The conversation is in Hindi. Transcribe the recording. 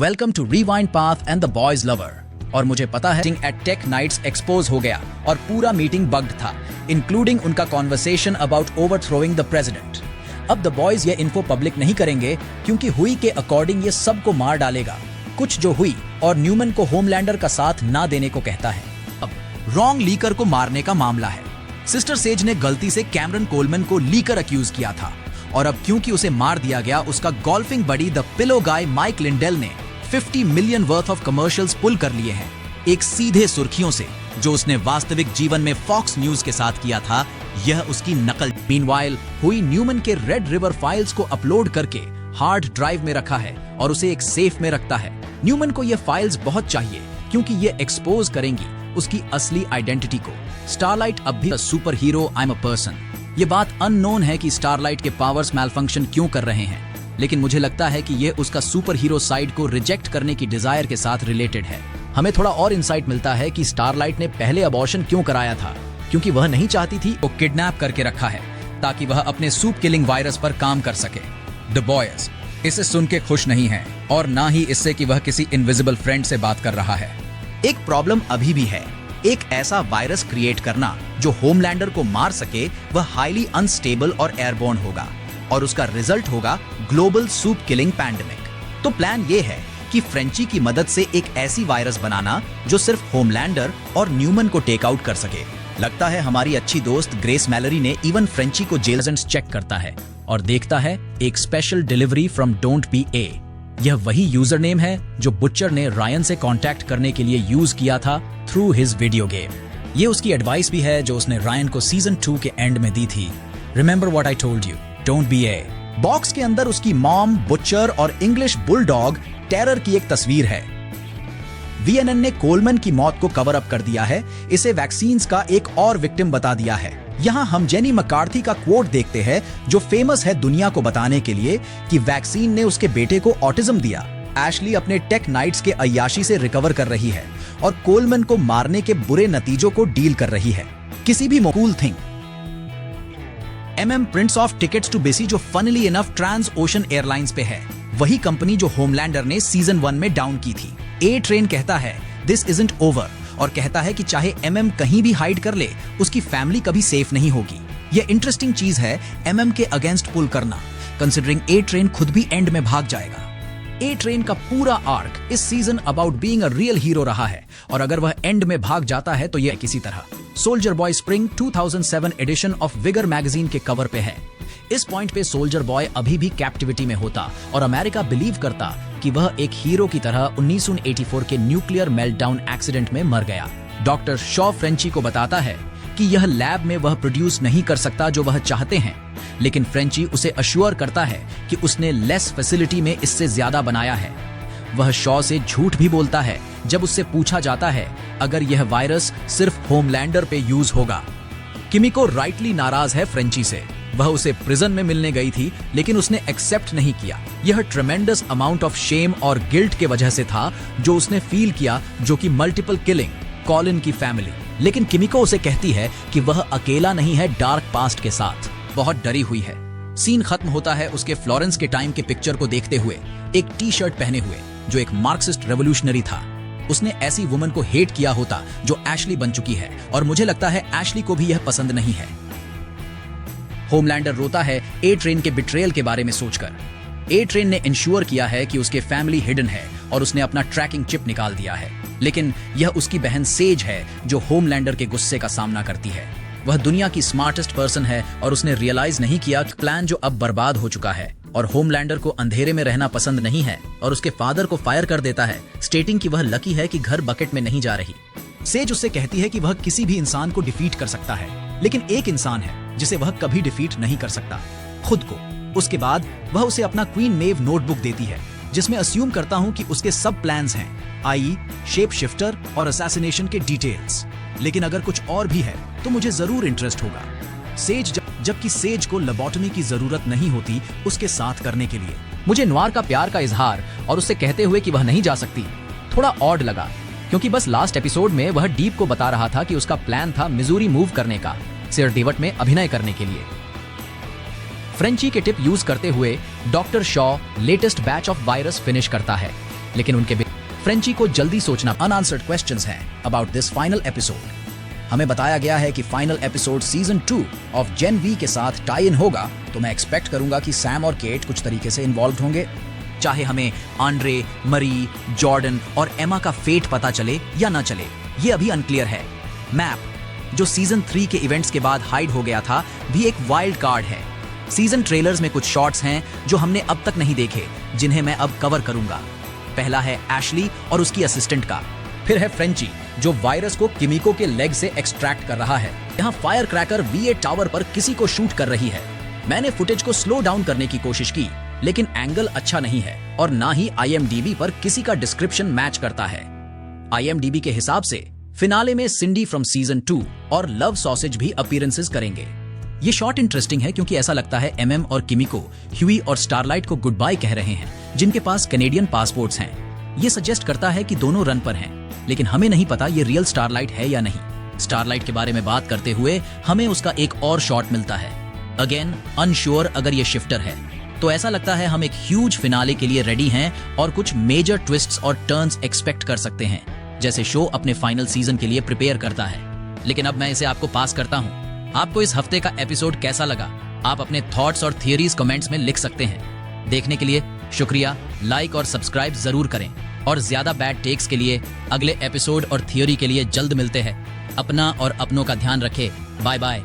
Welcome to rewind path and the boys lover. और मुझे पता है एट टेक नाइट्स एक्सपोज हो गया और पूरा मीटिंग बग्ड था, इंक्लूडिंग उनका कॉन्वर्सेशन अबाउट ओवरथ्रोइंग द प्रेसिडेंट। अब द बॉयज ये इन्फो पब्लिक नहीं करेंगे क्योंकि हुई के अकॉर्डिंग ये सबको मार डालेगा, कुछ जो हुई और न्यूमन को होमलैंडर का साथ ना देने को कहता है। अब रॉन्ग लीकर को मारने का मामला है। सिस्टर सेज ने गलती से कैमरन कोलमैन को लीकर अक्यूज किया था और अब क्योंकि उसे मार दिया गया, उसका golfing buddy the pillow guy Mike Lindell ने 50 million worth of commercials pull कर लिए हैं, एक सीधे सुर्खियों से जो उसने वास्तविक जीवन में फॉक्स न्यूज के साथ किया था। यह उसकी नकल। मीनवाइल हुई न्यूमन के रेड रिवर फाइल्स को अपलोड करके हार्ड ड्राइव में रखा है और उसे एक सेफ में रखता है। न्यूमन को ये फाइल्स बहुत चाहिए क्योंकि ये एक्सपोज करेंगी उसकी असली आइडेंटिटी को। स्टारलाइट अब भी super hero I am a person. ये बात अननोन है कि स्टारलाइट के पावर्स मैलफंक्शन क्यों कर रहे हैं, लेकिन मुझे लगता है कि ये उसका सुपर हीरो साइड को रिजेक्ट करने की डिजायर के साथ रिलेटेड है। हमें थोड़ा और इंसाइट मिलता है कि स्टारलाइट ने पहले अबॉर्शन क्यों कराया था, क्योंकि वह नहीं चाहती थी वो किडनैप करके रखा है ताकि वह अपने सूप किलिंग वायरस पर काम कर सके। द बॉयज इसे सुन के खुश नहीं है और ना ही इससे कि वह किसी इनविजिबल फ्रेंड से बात कर रहा है। एक प्रॉब्लम अभी भी है, एक ऐसा वायरस क्रिएट करना जो होमलैंडर को मार सके। वह हाईली अनस्टेबल और एयरबोर्न होगा और उसका रिजल्ट होगा ग्लोबल सूप किलिंग पैंडेमिक। तो प्लान ये है कि फ्रेंची की मदद से एक ऐसी वायरस बनाना जो सिर्फ होमलैंडर और न्यूमन को टेक आउट कर सके। लगता है हमारी अच्छी दोस्त ग्रेस मैलरी ने इवन फ्रेंची को जेल एजेंट्स चेक करता है और देखता है एक special delivery from don't be a. यह वही यूजर नेम है जो बुचर ने रायन से कांटेक्ट करने के लिए यूज किया था थ्रू हिज वीडियो गेम। ये उसकी एडवाइस भी है जो उसने रायन को सीजन 2 के एंड में दी थी। Remember what I told you, don't be A. Box के अंदर उसकी मॉम, बुचर और इंग्लिश बुलडॉग टेरर की एक तस्वीर है। वीएनएन ने कोलमैन की मौत को कवर अप कर दिया है, इसे वैक्सीन्स का एक और विक्टिम बता दिया है। यहाँ हम जेनी मकार्थी का कोट देखते हैं जो फेमस है दुनिया को बताने के लिए कि वैक्सीन ने उसके बेटे को ऑटिज्म दिया। एशली अपने टेक नाइट्स के अय्याशी से रिकवर कर रही है और कोलमैन को मारने के बुरे नतीजों को डील कर रही है। किसी भी cool thing prints of tickets to बेसी जो funnily enough trans ocean airlines पे है, वही कंपनी जो होमलैंडर ने सीजन 1 में डाउन की थी। ए ट्रेन कहता है दिस इजंट ओवर और कहता है कि चाहे कहीं भी हाइड कर ले, उसकी फैमिली कभी सेफ नहीं होगी। यह इंटरेस्टिंग चीज है के अगेंस्ट पुल करना, कंसिडरिंग ए ट्रेन खुद भी एंड में भाग जाएगा। ए ट्रेन का पूरा आर्क इस season about being a real hero रहा है और अगर वह एंड में भाग जाता है तो यह किसी तरह soldier boy spring 2007 edition of विगर मैगजीन के कवर पे है। इस पॉइंट पे सोल्जर बॉय अभी भी कैप्टिविटी में होता और अमेरिका बिलीव करता कि वह एक हीरो की तरह 1984 के न्यूक्लियर मेल्टडाउन एक्सीडेंट में मर गया। डॉक्टर शॉ फ्रेंची को बताता है कि यह लैब में वह प्रोड्यूस नहीं कर सकता जो वह चाहते हैं, लेकिन फ्रेंची उसे अश्योर करता है कि उसने लेस फैसिलिटी में इससे ज्यादा बनाया है। वह शॉ से झूठ भी बोलता है जब उससे पूछा जाता है अगर यह वायरस सिर्फ होमलैंडर पे यूज होगा। किमिको राइटली नाराज है फ्रेंची से। वह उसे प्रिजन में मिलने गई थी लेकिन उसने एक्सेप्ट नहीं किया। यह ट्रेमेंडस अमाउंट ऑफ शेम और गिल्ट के वजह से था जो उसने फील किया, जो कि मल्टीपल किलिंग, कॉलिन की फैमिली। लेकिन किमिको उसे कहती है कि वह अकेला नहीं है डार्क पास्ट के साथ, बहुत डरी हुई है। सीन खत्म होता है उसके फ्लोरेंस के टाइम के पिक्चर को देखते हुए, एक टी शर्ट पहने हुए जो एक मार्क्सिस्ट रेवोल्यूशनरी था। उसने ऐसी वुमन को हेट किया होता जो एशली बन चुकी है और मुझे लगता है एशली को भी यह पसंद नहीं है। होमलैंडर रोता है ए ट्रेन के बिट्रेयल के बारे में सोचकर। ए ट्रेन ने इंश्योर किया है कि उसके फैमिली हिडन है और उसने अपना ट्रैकिंग चिप निकाल दिया है, लेकिन यह उसकी बहन सेज है जो होमलैंडर के गुस्से का सामना करती है। वह दुनिया की स्मार्टेस्ट पर्सन है और उसने रियलाइज नहीं किया कि प्लान जो अब बर्बाद हो चुका है और होमलैंडर को अंधेरे में रहना पसंद नहीं है और उसके फादर को फायर कर देता है, स्टेटिंग कि वह लकी है कि घर बकेट में नहीं जा रही। सेज उससे कहती है कि वह किसी भी इंसान को डिफीट कर सकता है, लेकिन एक इंसान है जिसे वह कभी डिफीट नहीं कर सकता, खुद को। उसके बाद वह उसे अपना क्वीन मेव नोटबुक देती है जिसमें अस्यूम करता हूं कि उसके सब प्लान्स हैं, आई शेप शिफ्टर और असैसिनेशन के डिटेल्स। लेकिन अगर कुछ और भी है तो मुझे जरूर इंटरेस्ट होगा। सेज जबकि सेज को लेबोटमी की जरूरत नहीं होती उसके साथ करने के लिए। मुझे नवार का प्यार का इजहार और उससे कहते हुए कि वह नहीं जा सकती थोड़ा ऑड लगा, क्योंकि बस लास्ट एपिसोड में वह डीप को बता रहा था कि उसका प्लान था मिजूरी मूव करने का, सिर डेविट में अभिनय करने के लिए। फ्रेंची के टिप यूज करते हुए doctor Shaw latest batch of virus finish करता है। लेकिन उनके फ्रेंची को जल्दी सोचना अनआंसर्ड क्वेश्चंस हैं अबाउट दिस फाइनल एपिसोड। हमें बताया गया है कि final episode season 2 of Gen V के साथ टाई इन होगा, तो मैं एक्सपेक्ट करूंगा कि सैम और केट कुछ तरीके से इन्वॉल्व होंगे। चाहे हमें आंड्रे, मरी, जॉर्डन और एमा का फेट पता चले या ना चले, ये अभी अनक्लियर है। मैप, जो सीजन 3 के इवेंट्स के बाद हाइड हो गया था, भी एक वाइल्ड कार्ड है। सीजन ट्रेलर्स में कुछ शॉट्स हैं जो हमने अब तक नहीं देखे, जिन्हें मैं अब कवर करूंगा। पहला है एशली और उसकी असिस्टेंट का, फिर है फ्रेंची जो वायरस को किमिको के लेग से एक्सट्रैक्ट कर रहा है। यहाँ फायर क्रैकर V8 टावर पर किसी को शूट कर रही है। मैंने फुटेज को स्लो डाउन करने की कोशिश की, लेकिन एंगल अच्छा नहीं है और ना ही IMDb पर किसी का डिस्क्रिप्शन मैच करता है। IMDb के हिसाब से फिनाले में सिंडी फ्रॉम सीजन 2 और लव सॉसेज भी अपीयरेंसेस करेंगे। ये शॉट इंटरेस्टिंग है क्योंकि ऐसा लगता है MM और किमिको ह्यूई और स्टारलाइट को गुड बाय कह रहे हैं, जिनके पास कैनेडियन पासपोर्ट्स हैं। ये सजेस्ट करता है कि दोनों रन पर हैं, लेकिन हमें नहीं पता ये रियल स्टारलाइट है या नहीं। स्टारलाइट के बारे में बात करते हुए हमें उसका एक और शॉट मिलता है। अगेन अनश्योर अगर ये शिफ्टर है, तो ऐसा लगता है हम एक ह्यूज फिनाले के लिए रेडी हैं और कुछ मेजर ट्विस्ट्स और टर्न्स एक्सपेक्ट कर सकते हैं, जैसे शो अपने फाइनल सीजन के लिए प्रिपेयर करता है। लेकिन अब मैं इसे आपको पास करता हूँ। आपको इस हफ्ते का एपिसोड कैसा लगा? आप अपने थॉट्स और थियरीज कमेंट्स में लिख सकते हैं। देखने के लिए शुक्रिया। लाइक और सब्सक्राइब जरूर करें और ज्यादा बैड टेक्स के लिए अगले एपिसोड और थियरी के लिए जल्द मिलते हैं। अपना और अपनों का ध्यान रखें। Bye bye.